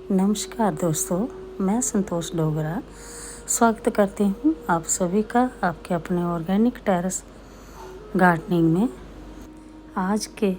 नमस्कार दोस्तों, मैं संतोष डोगरा स्वागत करती हूँ आप सभी का आपके अपने ऑर्गेनिक टेरेस गार्डनिंग में। आज के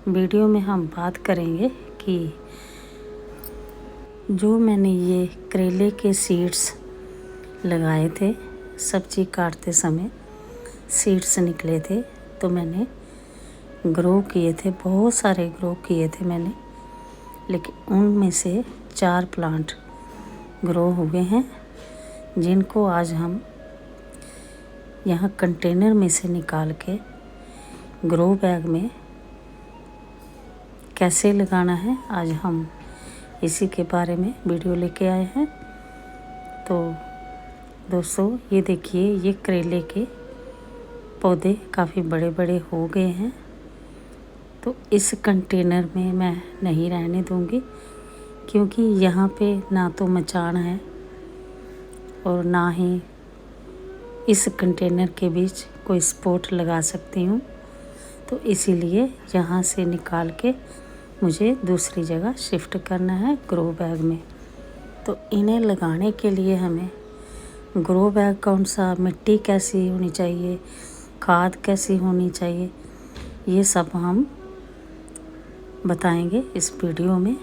वीडियो में हम बात करेंगे कि जो मैंने ये करेले के सीड्स लगाए थे, सब्जी काटते समय सीड्स निकले थे, तो मैंने ग्रो किए थे, बहुत सारे ग्रो किए थे मैंने, लेकिन उनमें से 4 प्लांट ग्रो हुए हैं, जिनको आज हम यहाँ कंटेनर में से निकाल के ग्रो बैग में कैसे लगाना है, आज हम इसी के बारे में वीडियो लेके आए हैं। तो दोस्तों, ये देखिए, ये करेले के पौधे काफ़ी बड़े बड़े हो गए हैं, तो इस कंटेनर में मैं नहीं रहने दूंगी, क्योंकि यहाँ पे ना तो मचान है और ना ही इस कंटेनर के बीच कोई स्पॉट लगा सकती हूँ। तो इसीलिए यहाँ से निकाल के मुझे दूसरी जगह शिफ्ट करना है ग्रो बैग में। तो इन्हें लगाने के लिए हमें ग्रो बैग कौन सा, मिट्टी कैसी होनी चाहिए, खाद कैसी होनी चाहिए, ये सब हम बताएंगे इस वीडियो में।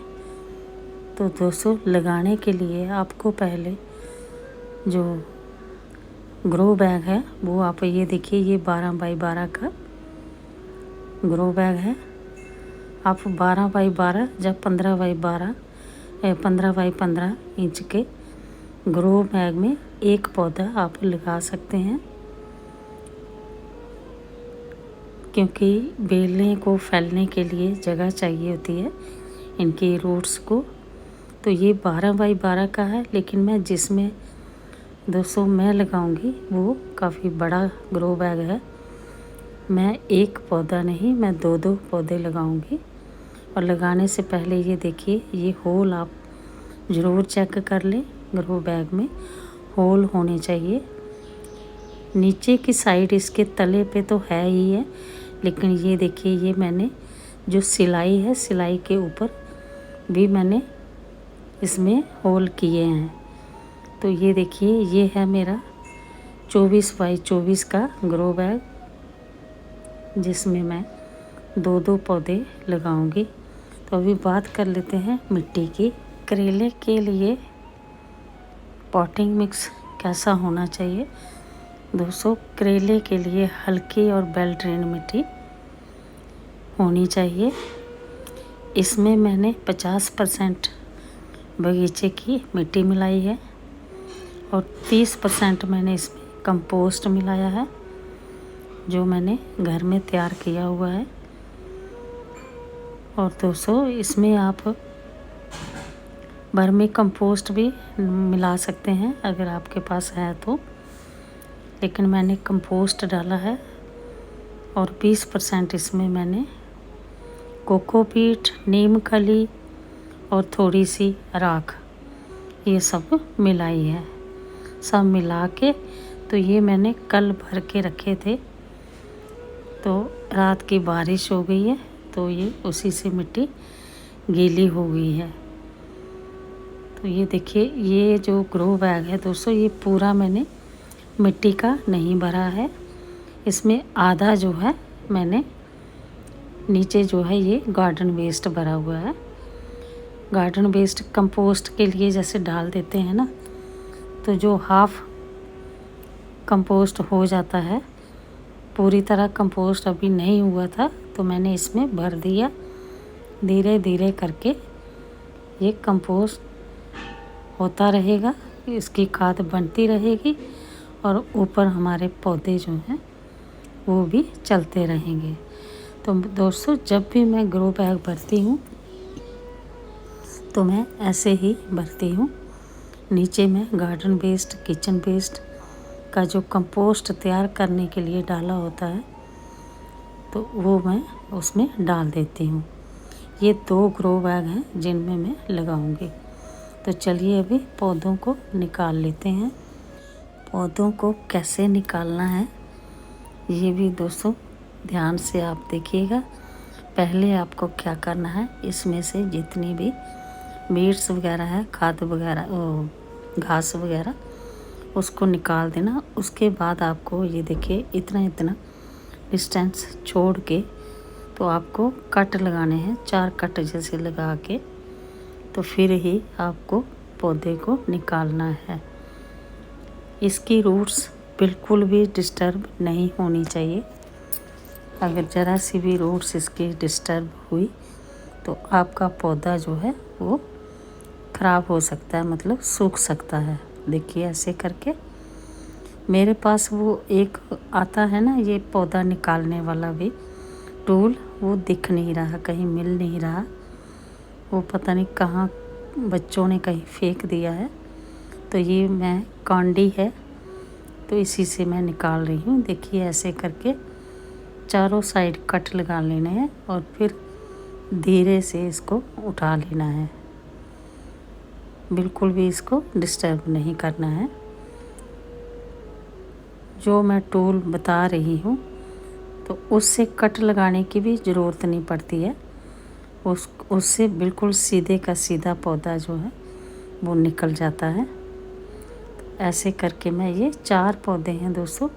तो दोस्तों, लगाने के लिए आपको पहले जो ग्रो बैग है वो आप ये देखिए, ये 12 बाई 12 का ग्रो बैग है। आप 12 बाई 12 जब 15 बाई 12 15 बाई 15 इंच के ग्रो बैग में एक पौधा आप लगा सकते हैं, क्योंकि बेलने को फैलने के लिए जगह चाहिए होती है इनकी रूट्स को। तो ये 12 बाई 12 का है, लेकिन मैं जिसमें दोस्तों मैं लगाऊंगी वो काफ़ी बड़ा ग्रो बैग है। मैं एक पौधा नहीं, मैं 2-2 पौधे लगाऊंगी। और लगाने से पहले ये देखिए, ये होल आप ज़रूर चेक कर लें। ग्रो बैग में होल होने चाहिए। नीचे की साइड इसके तले पे तो है ही है, लेकिन ये देखिए, ये मैंने जो सिलाई है, सिलाई के ऊपर भी मैंने इसमें होल किए हैं। तो ये देखिए, ये है मेरा 24 बाई 24 का ग्रो बैग, जिसमें मैं 2-2 पौधे लगाऊंगी। तो अभी बात कर लेते हैं मिट्टी की। करेले के लिए पॉटिंग मिक्स कैसा होना चाहिए दोस्तों? करेले के लिए हल्की और वेल ड्रेन मिट्टी होनी चाहिए। इसमें मैंने 50% बगीचे की मिट्टी मिलाई है और 30% मैंने इसमें कंपोस्ट मिलाया है, जो मैंने घर में तैयार किया हुआ है। और दोस्तों, इसमें आप वर्मी कंपोस्ट भी मिला सकते हैं अगर आपके पास है तो, लेकिन मैंने कंपोस्ट डाला है। और 20% इसमें मैंने कोकोपीट, नीम खली और थोड़ी सी राख, ये सब मिलाई है। सब मिला के तो ये मैंने कल भर के रखे थे, तो रात की बारिश हो गई है, तो ये उसी से मिट्टी गीली हो गई है। तो ये देखिए, ये जो ग्रो बैग है दोस्तों, ये पूरा मैंने मिट्टी का नहीं भरा है। इसमें आधा जो है मैंने नीचे जो है ये गार्डन वेस्ट भरा हुआ है। गार्डन वेस्ट कंपोस्ट के लिए जैसे डाल देते हैं ना, तो जो हाफ कंपोस्ट हो जाता है, पूरी तरह कंपोस्ट अभी नहीं हुआ था, तो मैंने इसमें भर दिया। धीरे धीरे करके ये कंपोस्ट होता रहेगा, इसकी खाद बनती रहेगी और ऊपर हमारे पौधे जो हैं वो भी चलते रहेंगे। तो दोस्तों, जब भी मैं ग्रो बैग भरती हूँ तो मैं ऐसे ही भरती हूँ। नीचे में गार्डन वेस्ट, किचन वेस्ट का जो कंपोस्ट तैयार करने के लिए डाला होता है, तो वो मैं उसमें डाल देती हूँ। ये 2 ग्रो बैग हैं जिनमें मैं लगाऊंगी। तो चलिए अभी पौधों को निकाल लेते हैं। पौधों को कैसे निकालना है ये भी दोस्तों ध्यान से आप देखिएगा। पहले आपको क्या करना है, इसमें से जितनी भी बीड्स वगैरह है, खाद वगैरह, घास वगैरह, उसको निकाल देना। उसके बाद आपको ये देखिए इतना इतना डिस्टेंस छोड़ के तो आपको कट लगाने हैं, 4 कट जैसे लगा के, तो फिर ही आपको पौधे को निकालना है। इसकी रूट्स बिल्कुल भी डिस्टर्ब नहीं होनी चाहिए। अगर ज़रा सी भी रूट्स इसकी डिस्टर्ब हुई तो आपका पौधा जो है वो ख़राब हो सकता है, मतलब सूख सकता है। देखिए ऐसे करके मेरे पास वो एक आता है ना, ये पौधा निकालने वाला भी टूल, वो दिख नहीं रहा, कहीं मिल नहीं रहा, वो पता नहीं कहाँ बच्चों ने कहीं फेंक दिया है। तो ये मैं कांडी है तो इसी से मैं निकाल रही हूँ। देखिए ऐसे करके चारों साइड कट लगा लेने हैं और फिर धीरे से इसको उठा लेना है। बिल्कुल भी इसको डिस्टर्ब नहीं करना है। जो मैं टूल बता रही हूँ तो उससे कट लगाने की भी ज़रूरत नहीं पड़ती है, उससे बिल्कुल सीधे का सीधा पौधा जो है वो निकल जाता है। ऐसे करके मैं ये 4 पौधे हैं दोस्तों,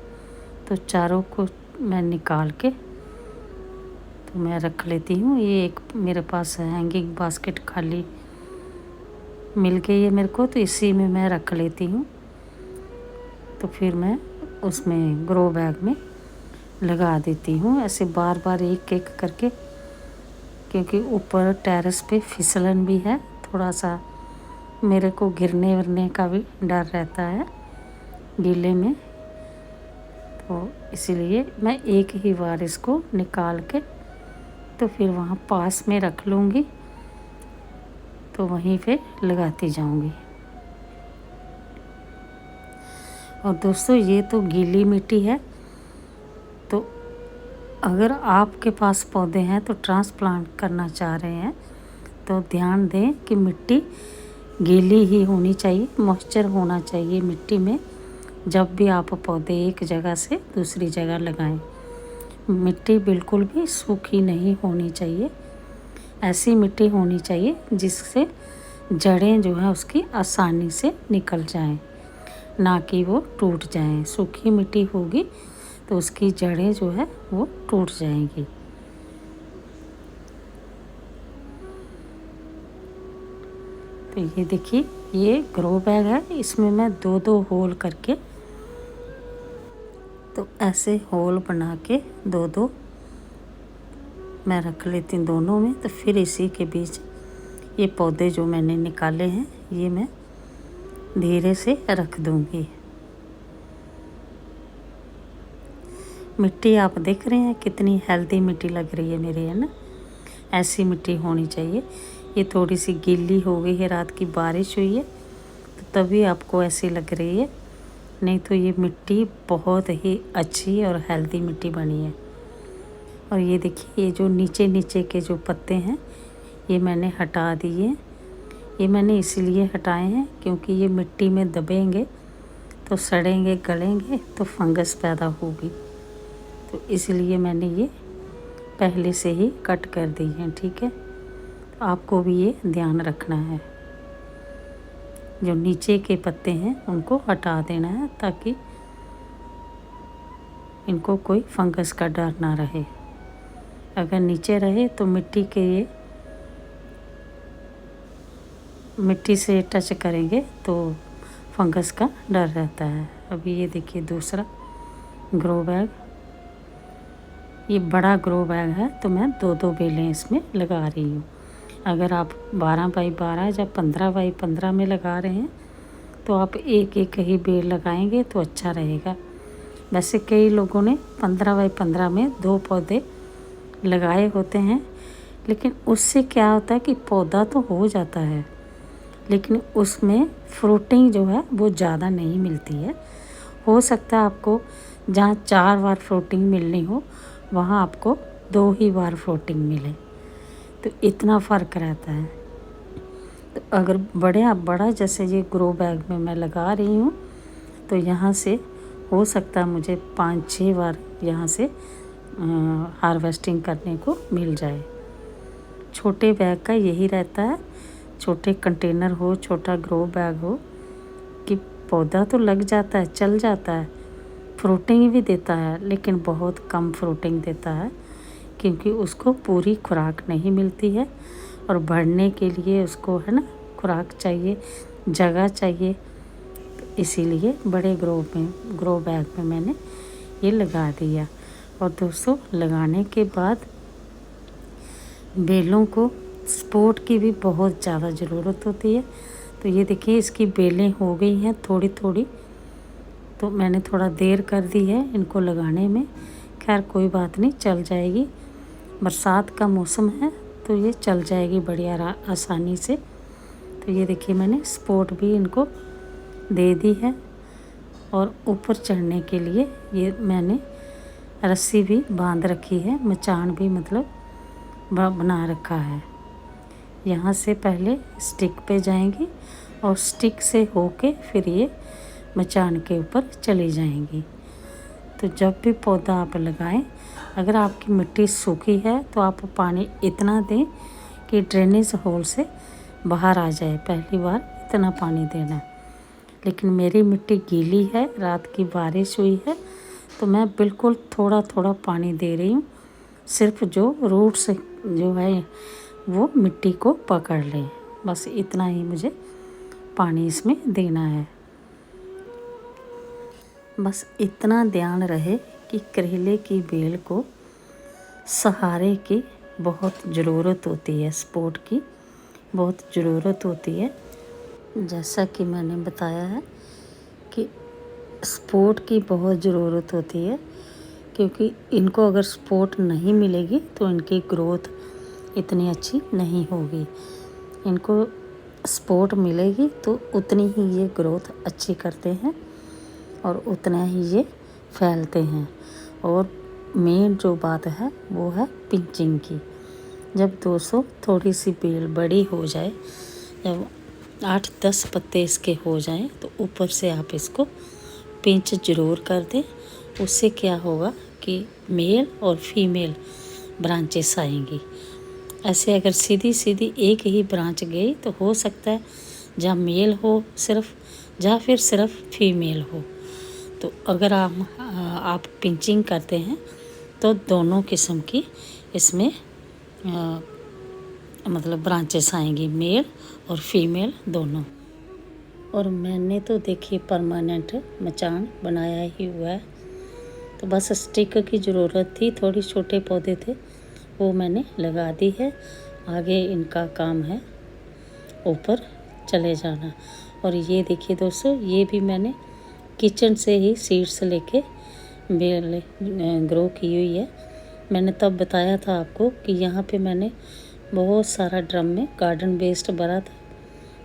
तो चारों को मैं निकाल के तो मैं रख लेती हूँ। ये एक मेरे पास हैंगिंग बास्केट खाली मिल गई है मेरे को, तो इसी में मैं रख लेती हूँ। तो फिर मैं उसमें ग्रो बैग में लगा देती हूँ, ऐसे बार बार एक एक करके, क्योंकि ऊपर टेरेस पे फिसलन भी है, थोड़ा सा मेरे को गिरने वरने का भी डर रहता है गीले में, तो इसीलिए मैं एक ही बार इसको निकाल के तो फिर वहाँ पास में रख लूँगी, तो वहीं पे लगाती जाऊँगी। और दोस्तों ये तो गीली मिट्टी है, तो अगर आपके पास पौधे हैं तो ट्रांसप्लांट करना चाह रहे हैं तो ध्यान दें कि मिट्टी गीली ही होनी चाहिए, मॉइस्चर होना चाहिए मिट्टी में जब भी आप पौधे एक जगह से दूसरी जगह लगाएं। मिट्टी बिल्कुल भी सूखी नहीं होनी चाहिए, ऐसी मिट्टी होनी चाहिए जिससे जड़ें जो है उसकी आसानी से निकल जाएं, ना कि वो टूट जाएं। सूखी मिट्टी होगी तो उसकी जड़ें जो है वो टूट जाएंगी। तो ये देखिए ये ग्रो बैग है, इसमें मैं 2-2 होल करके, तो ऐसे होल बना के 2-2 मैं रख लेती हूँ दोनों में। तो फिर इसी के बीच ये पौधे जो मैंने निकाले हैं ये मैं धीरे से रख दूँगी। मिट्टी आप देख रहे हैं कितनी हेल्दी मिट्टी लग रही है मेरी, है ना। ऐसी मिट्टी होनी चाहिए। ये थोड़ी सी गीली हो गई है, रात की बारिश हुई है तो तभी आपको ऐसी लग रही है, नहीं तो ये मिट्टी बहुत ही अच्छी और हेल्दी मिट्टी बनी है। और ये देखिए ये जो नीचे नीचे के जो पत्ते हैं ये मैंने हटा दिए। ये मैंने इसलिए हटाए हैं क्योंकि ये मिट्टी में दबेंगे तो सड़ेंगे, गलेंगे तो फंगस पैदा होगी, तो इसलिए मैंने ये पहले से ही कट कर दी हैं। ठीक है, तो आपको भी ये ध्यान रखना है, जो नीचे के पत्ते हैं उनको हटा देना है ताकि इनको कोई फंगस का डर ना रहे। अगर नीचे रहे तो मिट्टी से टच करेंगे तो फंगस का डर रहता है। अभी ये देखिए दूसरा ग्रो बैग, ये बड़ा ग्रो बैग है तो मैं 2-2 बेलें इसमें लगा रही हूँ। अगर आप 12x12 या 15x15 में लगा रहे हैं तो आप एक एक ही बेल लगाएंगे तो अच्छा रहेगा। वैसे कई लोगों ने 15x15 में 2 पौधे लगाए होते हैं, लेकिन उससे क्या होता है कि पौधा तो हो जाता है लेकिन उसमें फ्रूटिंग जो है वो ज़्यादा नहीं मिलती है। हो सकता है आपको जहाँ 4 बार फ्रूटिंग मिलनी हो वहाँ आपको 2 ही बार फ्रूटिंग मिले, तो इतना फ़र्क रहता है। तो अगर बड़ा जैसे ये ग्रो बैग में मैं लगा रही हूँ तो यहाँ से हो सकता है मुझे 5-6 बार यहाँ से हार्वेस्टिंग करने को मिल जाए। छोटे बैग का यही रहता है, छोटे कंटेनर हो, छोटा ग्रो बैग हो, कि पौधा तो लग जाता है, चल जाता है, फ्रूटिंग भी देता है, लेकिन बहुत कम फ्रूटिंग देता है क्योंकि उसको पूरी खुराक नहीं मिलती है। और बढ़ने के लिए उसको है ना खुराक चाहिए, जगह चाहिए। इसीलिए बड़े ग्रो बैग में मैंने ये लगा दिया। और दोस्तों, लगाने के बाद बेलों को सपोर्ट की भी बहुत ज़्यादा ज़रूरत होती है। तो ये देखिए, इसकी बेलें हो गई हैं थोड़ी थोड़ी, तो मैंने थोड़ा देर कर दी है इनको लगाने में। खैर कोई बात नहीं, चल जाएगी। बरसात का मौसम है तो ये चल जाएगी बड़ी आसानी से। तो ये देखिए, मैंने सपोर्ट भी इनको दे दी है। और ऊपर चढ़ने के लिए ये मैंने रस्सी भी बांध रखी है, मचान भी मतलब बना रखा है। यहाँ से पहले स्टिक पे जाएंगी और स्टिक से होके फिर ये मचान के ऊपर चली जाएंगी। तो जब भी पौधा आप लगाएं, अगर आपकी मिट्टी सूखी है तो आप पानी इतना दें कि ड्रेनेज होल से बाहर आ जाए। पहली बार इतना पानी देना है। लेकिन मेरी मिट्टी गीली है, रात की बारिश हुई है, तो मैं बिल्कुल थोड़ा थोड़ा पानी दे रही हूँ, सिर्फ जो रूट से जो है वो मिट्टी को पकड़ ले, बस इतना ही मुझे पानी इसमें देना है। बस इतना ध्यान रहे कि करेले की बेल को सहारे की बहुत ज़रूरत होती है, सपोर्ट की बहुत ज़रूरत होती है। जैसा कि मैंने बताया है कि सपोर्ट की बहुत ज़रूरत होती है, क्योंकि इनको अगर सपोर्ट नहीं मिलेगी तो इनकी ग्रोथ इतनी अच्छी नहीं होगी। इनको सपोर्ट मिलेगी तो उतनी ही ये ग्रोथ अच्छी करते हैं और उतना ही ये फैलते हैं। और मेन जो बात है वो है पिंचिंग की। जब 200 थोड़ी सी बेल बड़ी हो जाए, जब 8-10 पत्ते इसके हो जाएं, तो ऊपर से आप इसको पिंच ज़रूर कर दें। उससे क्या होगा कि मेल और फीमेल ब्रांचेस आएंगी। ऐसे अगर सीधी सीधी एक ही ब्रांच गई तो हो सकता है जहाँ मेल हो सिर्फ, जहाँ फिर सिर्फ फीमेल हो। तो अगर आप पिंचिंग करते हैं तो दोनों किस्म की इसमें मतलब ब्रांचेस आएंगी, मेल और फीमेल दोनों। और मैंने तो देखिए परमानेंट मचान बनाया ही हुआ है। तो बस स्टिक की ज़रूरत थी, थोड़ी छोटे पौधे थे वो मैंने लगा दी है। आगे इनका काम है ऊपर चले जाना। और ये देखिए दोस्तों, ये भी मैंने किचन से ही सीड्स लेके बेल ग्रो की हुई है। मैंने तब बताया था आपको कि यहाँ पे मैंने बहुत सारा ड्रम में गार्डन वेस्ट भरा था,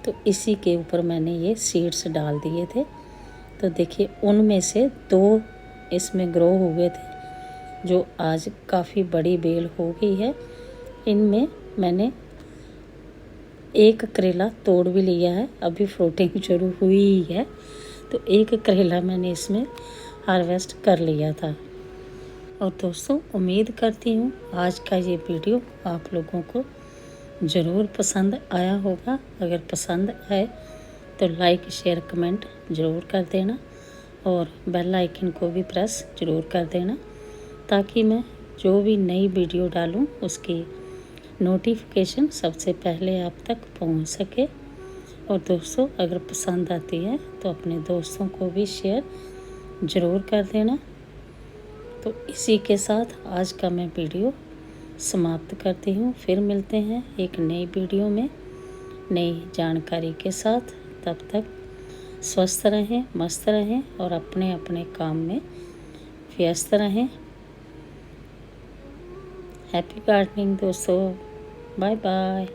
तो इसी के ऊपर मैंने ये सीड्स डाल दिए थे। तो देखिए, उनमें से 2 इसमें ग्रो हुए थे, जो आज काफ़ी बड़ी बेल हो गई है। इनमें मैंने एक करेला तोड़ भी लिया है, अभी फ्रूटिंग शुरू हुई ही है। तो एक करेला मैंने इसमें हार्वेस्ट कर लिया था। और दोस्तों, उम्मीद करती हूँ आज का ये वीडियो आप लोगों को ज़रूर पसंद आया होगा। अगर पसंद आए तो लाइक शेयर कमेंट ज़रूर कर देना और बेल आइकन को भी प्रेस ज़रूर कर देना, ताकि मैं जो भी नई वीडियो डालूँ उसकी नोटिफिकेशन सबसे पहले आप तक पहुंच सके। और दोस्तों, अगर पसंद आती है तो अपने दोस्तों को भी शेयर ज़रूर कर देना। तो इसी के साथ आज का मैं वीडियो समाप्त करती हूँ। फिर मिलते हैं एक नई वीडियो में नई जानकारी के साथ। तब तक स्वस्थ रहें, मस्त रहें और अपने अपने काम में व्यस्त रहें। हैप्पी गार्डनिंग दोस्तों, बाय बाय।